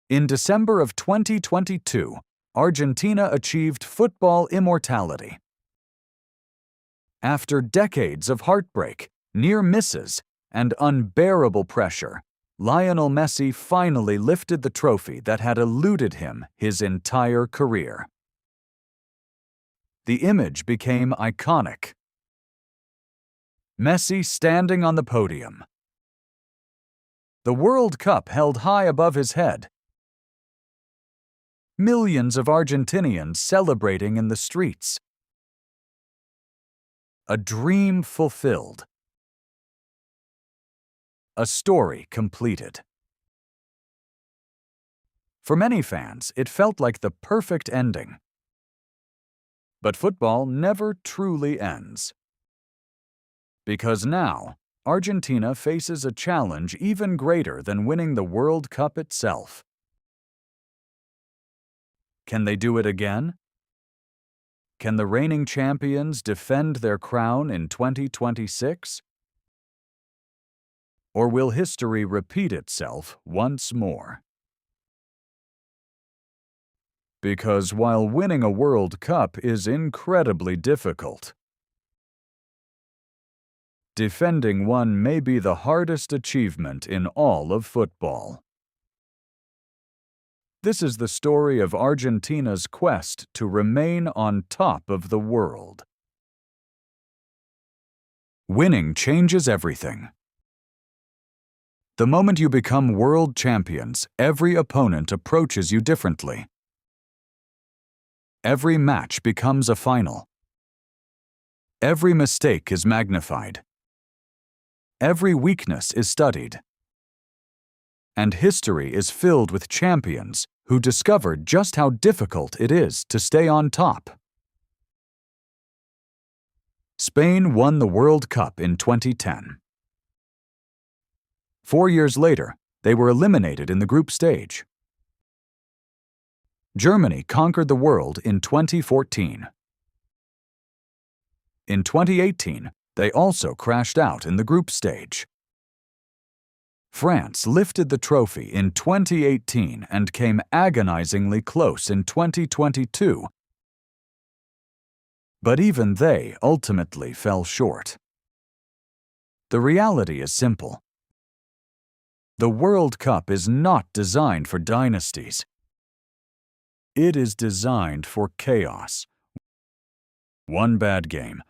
In December of 2022, Argentina achieved football immortality. After decades of heartbreak, near misses, and unbearable pressure, Lionel Messi finally lifted the trophy that had eluded him his entire career. The image became iconic. Messi standing on the podium. The World Cup held high above his head. Millions of Argentinians celebrating in the streets. A dream fulfilled. A story completed. For many fans, it felt like the perfect ending. But football never truly ends. Because now, Argentina faces a challenge even greater than winning the World Cup itself. Can they do it again? Can the reigning champions defend their crown in 2026? Or will history repeat itself once more? Because while winning a World Cup is incredibly difficult, defending one may be the hardest achievement in all of football. This is the story of Argentina's quest to remain on top of the world. Winning changes everything. The moment you become world champions, every opponent approaches you differently. Every match becomes a final. Every mistake is magnified. Every weakness is studied. And history is filled with champions who discovered just how difficult it is to stay on top. Spain won the World Cup in 2010. 4 years later, they were eliminated in the group stage. Germany conquered the world in 2014. In 2018, they also crashed out in the group stage. France lifted the trophy in 2018 and came agonizingly close in 2022. But even they ultimately fell short. The reality is simple. The World Cup is not designed for dynasties. It is designed for chaos. One bad game,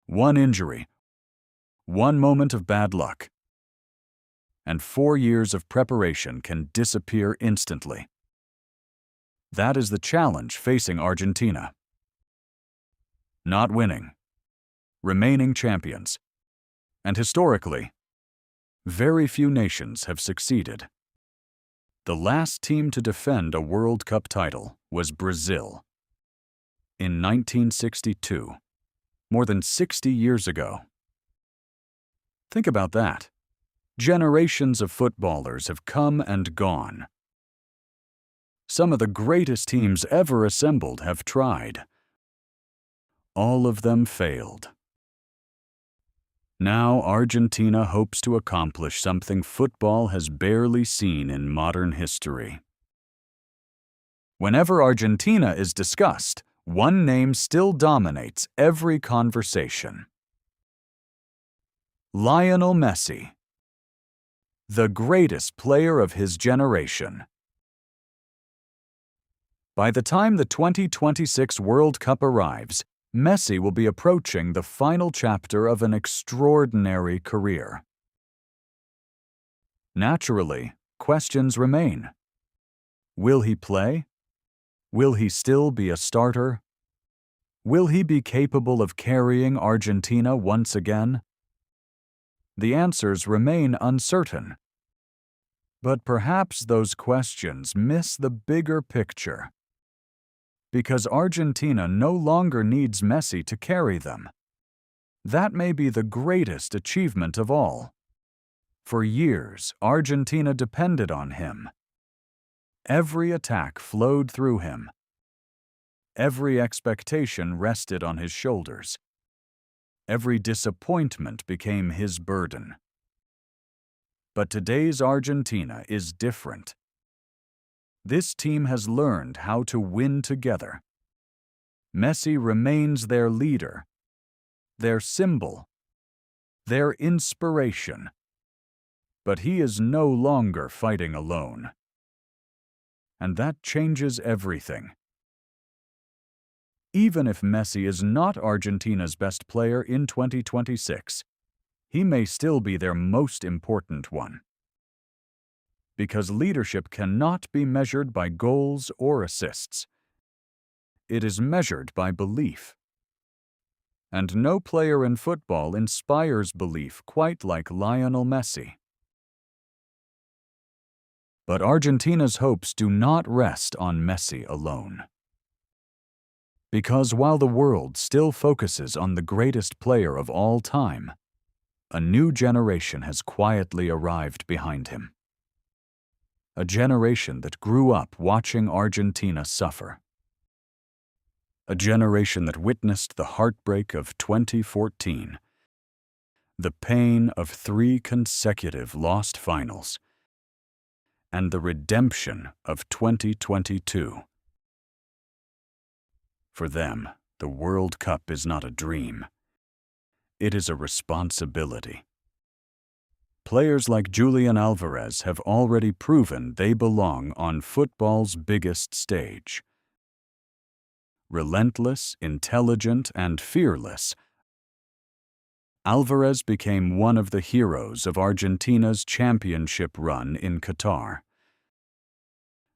one injury, one moment of bad luck, and 4 years of preparation can disappear instantly. That is the challenge facing Argentina. Not winning, remaining champions, and historically, very few nations have succeeded. The last team to defend a World Cup title was Brazil. In 1962, more than 60 years ago. Think about that. Generations of footballers have come and gone. Some of the greatest teams ever assembled have tried. All of them failed. Now Argentina hopes to accomplish something football has barely seen in modern history. Whenever Argentina is discussed, one name still dominates every conversation. Lionel Messi. The greatest player of his generation. By the time the 2026 World Cup arrives, Messi will be approaching the final chapter of an extraordinary career. Naturally, questions remain. Will he play? Will he still be a starter? Will he be capable of carrying Argentina once again? The answers remain uncertain. But perhaps those questions miss the bigger picture. Because Argentina no longer needs Messi to carry them. That may be the greatest achievement of all. For years, Argentina depended on him. Every attack flowed through him. Every expectation rested on his shoulders. Every disappointment became his burden. But today's Argentina is different. This team has learned how to win together. Messi remains their leader, their symbol, their inspiration. But he is no longer fighting alone. And that changes everything. Even if Messi is not Argentina's best player in 2026, he may still be their most important one. Because leadership cannot be measured by goals or assists. It is measured by belief. And no player in football inspires belief quite like Lionel Messi. But Argentina's hopes do not rest on Messi alone. Because while the world still focuses on the greatest player of all time, a new generation has quietly arrived behind him. A generation that grew up watching Argentina suffer. A generation that witnessed the heartbreak of 2014, the pain of 3 consecutive lost finals, and the redemption of 2022. For them, the World Cup is not a dream. It is a responsibility. Players like Julian Alvarez have already proven they belong on football's biggest stage. Relentless, intelligent, and fearless, Alvarez became one of the heroes of Argentina's championship run in Qatar.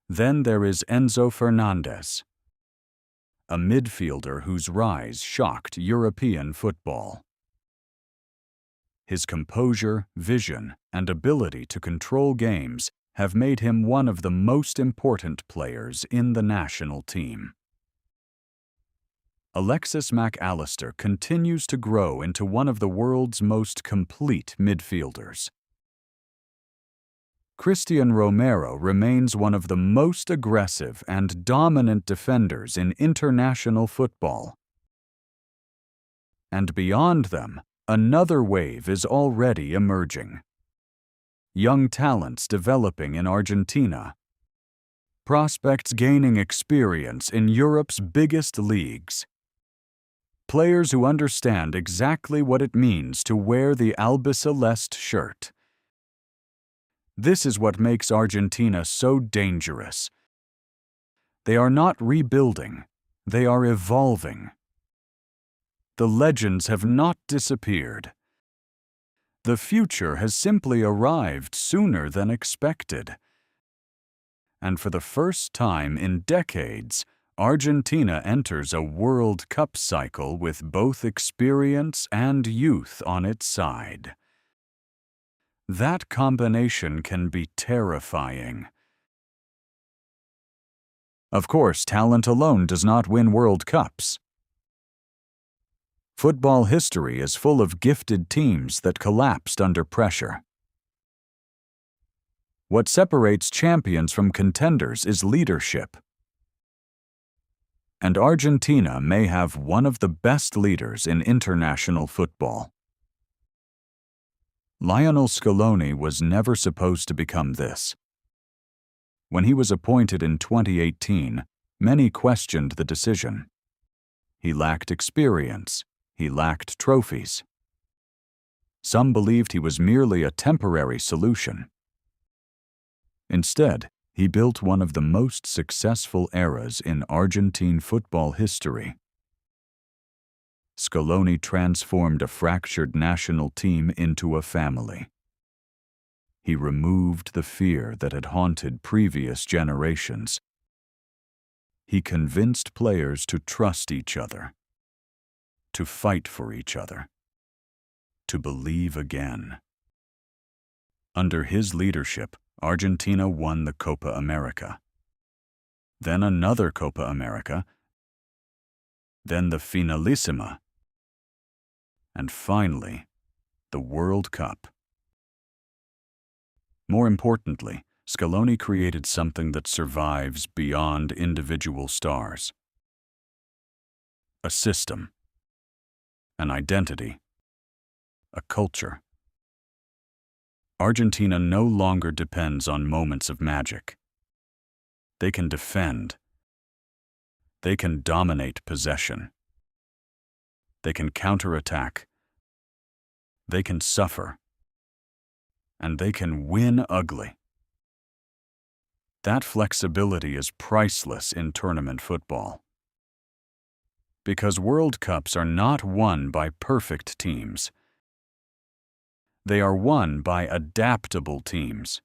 Then there is Enzo Fernandez, a midfielder whose rise shocked European football. His composure, vision, and ability to control games have made him one of the most important players in the national team. Alexis Mac Allister continues to grow into one of the world's most complete midfielders. Christian Romero remains one of the most aggressive and dominant defenders in international football. And beyond them, another wave is already emerging. Young talents developing in Argentina. Prospects gaining experience in Europe's biggest leagues. Players who understand exactly what it means to wear the albiceleste shirt. This is what makes Argentina so dangerous. They are not rebuilding, they are evolving. The legends have not disappeared. The future has simply arrived sooner than expected. And for the first time in decades, Argentina enters a World Cup cycle with both experience and youth on its side. That combination can be terrifying. Of course, talent alone does not win World Cups. Football history is full of gifted teams that collapsed under pressure. What separates champions from contenders is leadership. And Argentina may have one of the best leaders in international football. Lionel Scaloni was never supposed to become this. When he was appointed in 2018, many questioned the decision. He lacked experience. He lacked trophies. Some believed he was merely a temporary solution. Instead, he built one of the most successful eras in Argentine football history. Scaloni transformed a fractured national team into a family. He removed the fear that had haunted previous generations. He convinced players to trust each other, to fight for each other, to believe again. Under his leadership, Argentina won the Copa America. Then another Copa America. Then the Finalissima. And finally, the World Cup. More importantly, Scaloni created something that survives beyond individual stars. A system. An identity. A culture. Argentina no longer depends on moments of magic. They can defend. They can dominate possession. They can counterattack. They can suffer. And they can win ugly. That flexibility is priceless in tournament football. Because World Cups are not won by perfect teams. They are won by adaptable teams.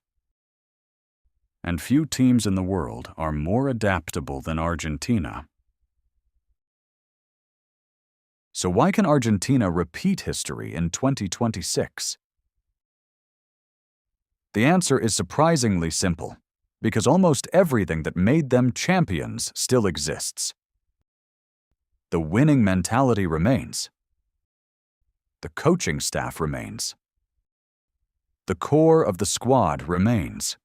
And few teams in the world are more adaptable than Argentina. So why can Argentina repeat history in 2026? The answer is surprisingly simple, because almost everything that made them champions still exists. The winning mentality remains. The coaching staff remains. The core of the squad remains.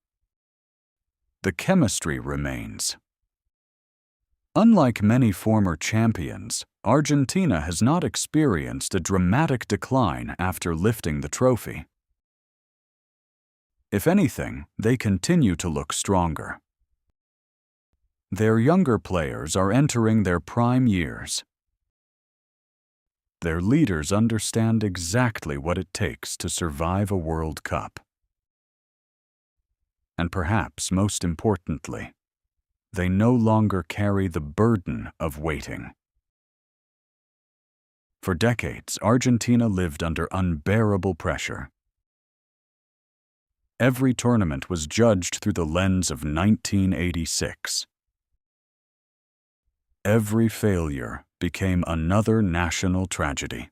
The chemistry remains. Unlike many former champions, Argentina has not experienced a dramatic decline after lifting the trophy. If anything, they continue to look stronger. Their younger players are entering their prime years. Their leaders understand exactly what it takes to survive a World Cup. And perhaps most importantly, they no longer carry the burden of waiting. For decades, Argentina lived under unbearable pressure. Every tournament was judged through the lens of 1986. Every failure became another national tragedy.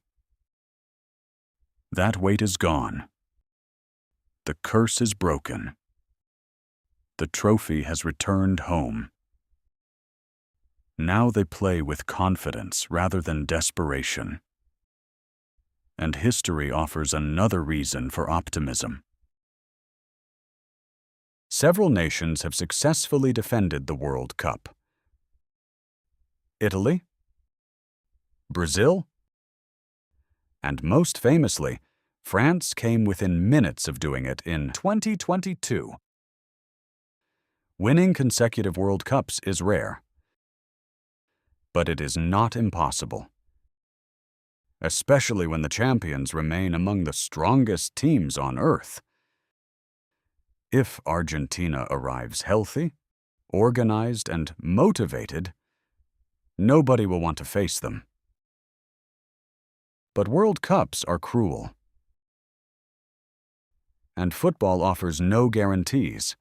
That weight is gone. The curse is broken. The trophy has returned home. Now they play with confidence rather than desperation. And history offers another reason for optimism. Several nations have successfully defended the World Cup. Italy, Brazil, and most famously, France came within minutes of doing it in 2022. Winning consecutive World Cups is rare, but it is not impossible, especially when the champions remain among the strongest teams on earth. If Argentina arrives healthy, organized, and motivated, nobody will want to face them. But World Cups are cruel. And football offers no guarantees.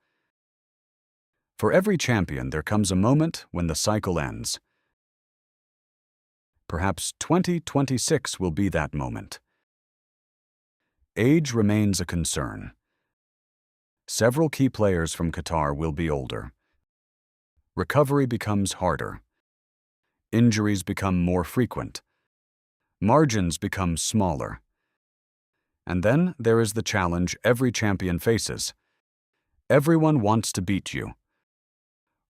For every champion, there comes a moment when the cycle ends. Perhaps 2026 will be that moment. Age remains a concern. Several key players from Qatar will be older. Recovery becomes harder. Injuries become more frequent. Margins become smaller. And then there is the challenge every champion faces. Everyone wants to beat you.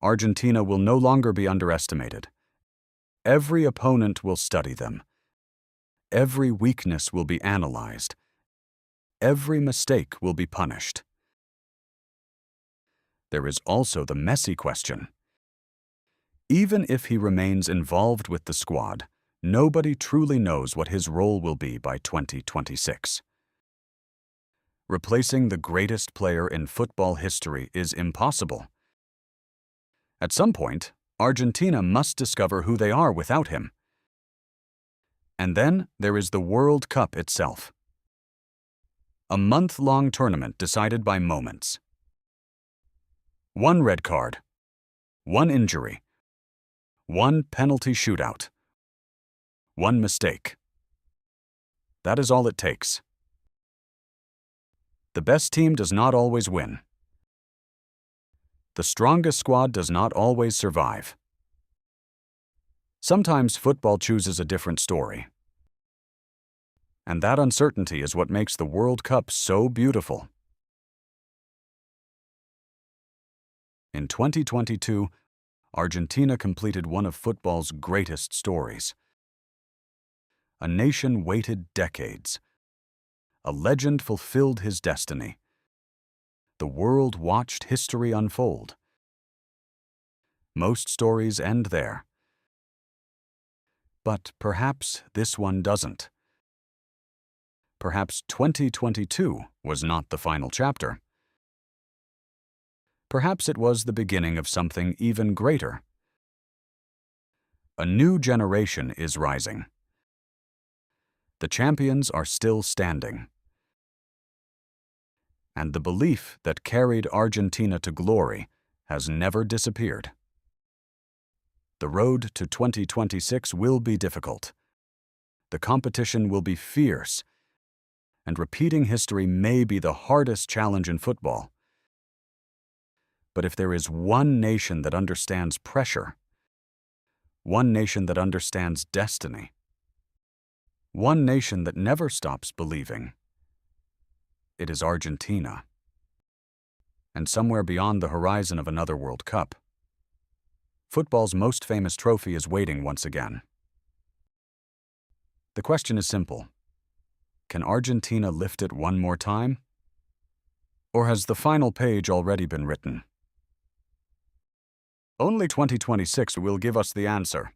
Argentina will no longer be underestimated. Every opponent will study them. Every weakness will be analyzed. Every mistake will be punished. There is also the Messi question. Even if he remains involved with the squad, nobody truly knows what his role will be by 2026. Replacing the greatest player in football history is impossible. At some point, Argentina must discover who they are without him. And then there is the World Cup itself. A month-long tournament decided by moments. One red card. One injury. One penalty shootout. One mistake. That is all it takes. The best team does not always win. The strongest squad does not always survive. Sometimes football chooses a different story. And that uncertainty is what makes the World Cup so beautiful. In 2022, Argentina completed one of football's greatest stories. A nation waited decades. A legend fulfilled his destiny. The world watched history unfold. Most stories end there. But perhaps this one doesn't. Perhaps 2022 was not the final chapter. Perhaps it was the beginning of something even greater. A new generation is rising. The champions are still standing. And the belief that carried Argentina to glory has never disappeared. The road to 2026 will be difficult. The competition will be fierce, and repeating history may be the hardest challenge in football. But if there is one nation that understands pressure, one nation that understands destiny, one nation that never stops believing, it is Argentina. And somewhere beyond the horizon of another World Cup, football's most famous trophy is waiting once again. The question is simple. Can Argentina lift it one more time? Or has the final page already been written? Only 2026 will give us the answer.